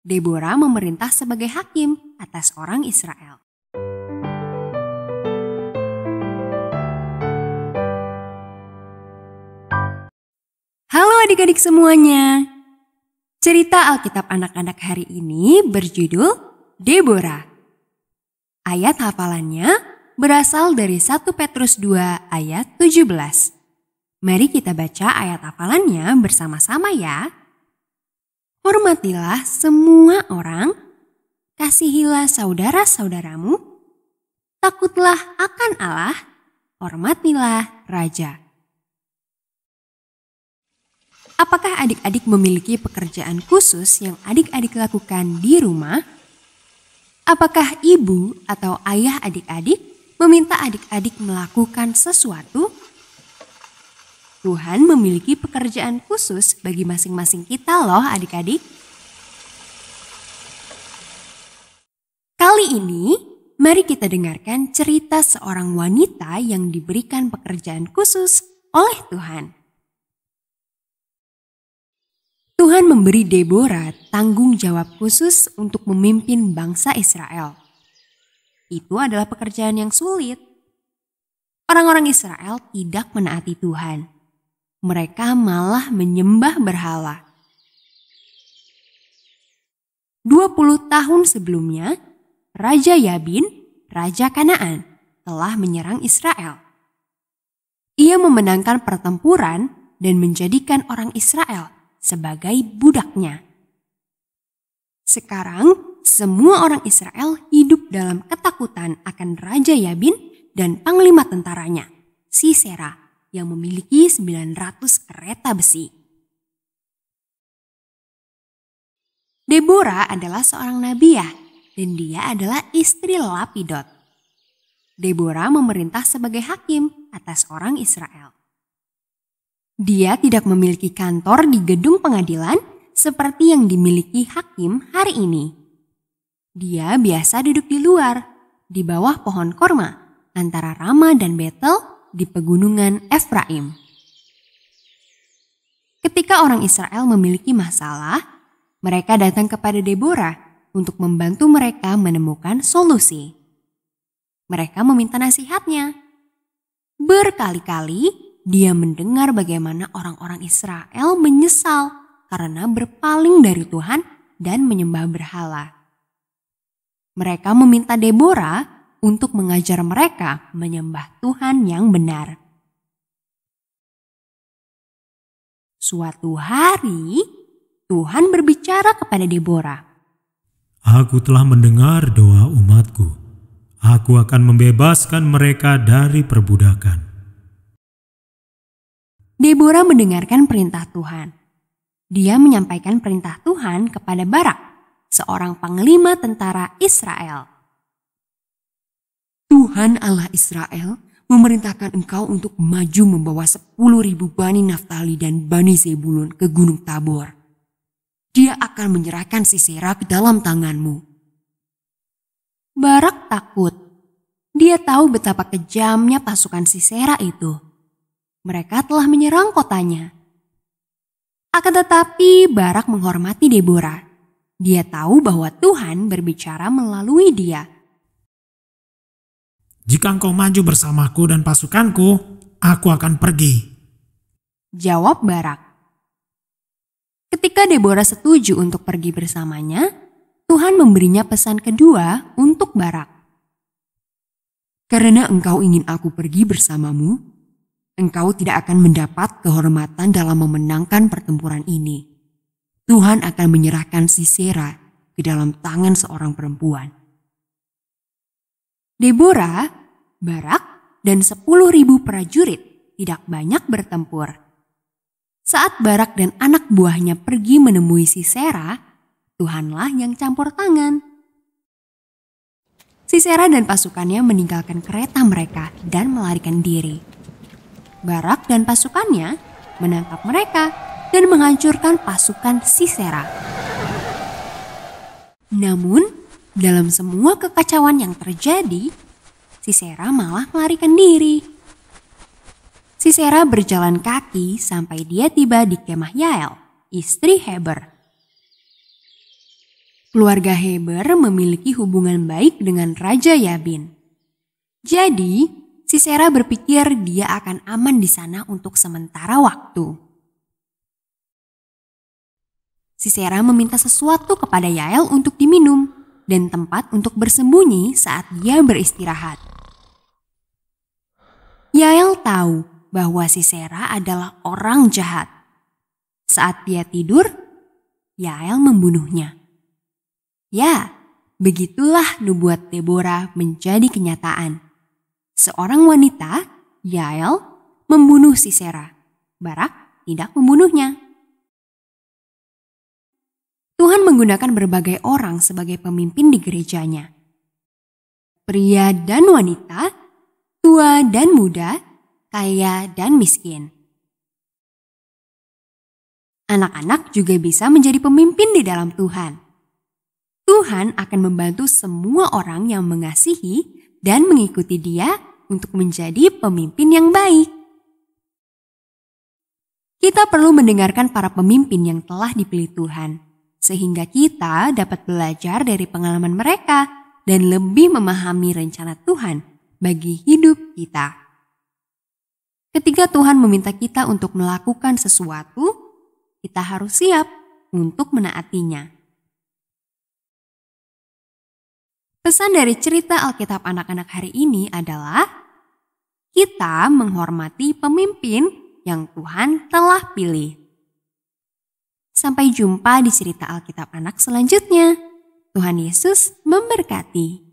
Deborah memerintah sebagai hakim atas orang Israel. Halo adik-adik semuanya. Cerita Alkitab anak-anak hari ini berjudul Deborah. Ayat hafalannya berasal dari 1 Petrus 2 ayat 17. Mari kita baca ayat hafalannya bersama-sama ya. Hormatilah semua orang, kasihilah saudara-saudaramu, takutlah akan Allah, hormatilah raja. Apakah adik-adik memiliki pekerjaan khusus yang adik-adik lakukan di rumah? Apakah ibu atau ayah adik-adik meminta adik-adik melakukan sesuatu? Tuhan memiliki pekerjaan khusus bagi masing-masing kita loh adik-adik. Kali ini, mari kita dengarkan cerita seorang wanita yang diberikan pekerjaan khusus oleh Tuhan. Tuhan memberi Deborah tanggung jawab khusus untuk memimpin bangsa Israel. Itu adalah pekerjaan yang sulit. Orang-orang Israel tidak menaati Tuhan. Mereka malah menyembah berhala. 20 tahun sebelumnya, Raja Yabin, Raja Kanaan, telah menyerang Israel. Ia memenangkan pertempuran dan menjadikan orang Israel sebagai budaknya. Sekarang, semua orang Israel hidup dalam ketakutan akan Raja Yabin dan panglima tentaranya, Sisera, yang memiliki 900 kereta besi. Deborah adalah seorang nabiah dan dia adalah istri Lapidot. Deborah memerintah sebagai hakim atas orang Israel. Dia tidak memiliki kantor di gedung pengadilan seperti yang dimiliki hakim hari ini. Dia biasa duduk di luar, di bawah pohon korma, antara Rama dan Betel, di pegunungan Efraim. Ketika orang Israel memiliki masalah, mereka datang kepada Deborah untuk membantu mereka menemukan solusi. Mereka meminta nasihatnya. Berkali-kali dia mendengar bagaimana orang-orang Israel menyesal karena berpaling dari Tuhan dan menyembah berhala. Mereka meminta Deborah untuk mengajar mereka menyembah Tuhan yang benar. Suatu hari, Tuhan berbicara kepada Deborah. Aku telah mendengar doa umatku. Aku akan membebaskan mereka dari perbudakan. Deborah mendengarkan perintah Tuhan. Dia menyampaikan perintah Tuhan kepada Barak, seorang panglima tentara Israel. Tuhan Allah Israel memerintahkan engkau untuk maju membawa 10.000 Bani Naftali dan Bani Zebulun ke Gunung Tabor. Dia akan menyerahkan Sisera ke dalam tanganmu. Barak takut. Dia tahu betapa kejamnya pasukan Sisera itu. Mereka telah menyerang kotanya. Akan tetapi Barak menghormati Deborah. Dia tahu bahwa Tuhan berbicara melalui dia. Jika engkau maju bersamaku dan pasukanku, aku akan pergi. Jawab Barak. Ketika Deborah setuju untuk pergi bersamanya, Tuhan memberinya pesan kedua untuk Barak. Karena engkau ingin aku pergi bersamamu, engkau tidak akan mendapat kehormatan dalam memenangkan pertempuran ini. Tuhan akan menyerahkan Sisera ke dalam tangan seorang perempuan. Deborah, Barak, dan 10.000 prajurit tidak banyak bertempur. Saat Barak dan anak buahnya pergi menemui Sisera, Tuhanlah yang campur tangan. Sisera dan pasukannya meninggalkan kereta mereka dan melarikan diri. Barak dan pasukannya menangkap mereka dan menghancurkan pasukan Sisera. Namun, dalam semua kekacauan yang terjadi, Sisera malah melarikan diri. Sisera berjalan kaki sampai dia tiba di kemah Yael, istri Heber. Keluarga Heber memiliki hubungan baik dengan Raja Yabin. Jadi, Sisera berpikir dia akan aman di sana untuk sementara waktu. Sisera meminta sesuatu kepada Yael untuk diminum dan tempat untuk bersembunyi saat dia beristirahat. Yael tahu bahwa Sisera adalah orang jahat. Saat dia tidur, Yael membunuhnya. Ya, begitulah nubuat Deborah menjadi kenyataan. Seorang wanita, Yael, membunuh Sisera. Barak tidak membunuhnya. Tuhan menggunakan berbagai orang sebagai pemimpin di gerejanya. Pria dan wanita, tua dan muda, kaya dan miskin. Anak-anak juga bisa menjadi pemimpin di dalam Tuhan. Tuhan akan membantu semua orang yang mengasihi dan mengikuti Dia untuk menjadi pemimpin yang baik. Kita perlu mendengarkan para pemimpin yang telah dipilih Tuhan, sehingga kita dapat belajar dari pengalaman mereka dan lebih memahami rencana Tuhan bagi hidup kita. Ketika Tuhan meminta kita untuk melakukan sesuatu, kita harus siap untuk menaatinya. Pesan dari cerita Alkitab anak-anak hari ini adalah kita menghormati pemimpin yang Tuhan telah pilih. Sampai jumpa di cerita Alkitab anak selanjutnya. Tuhan Yesus memberkati.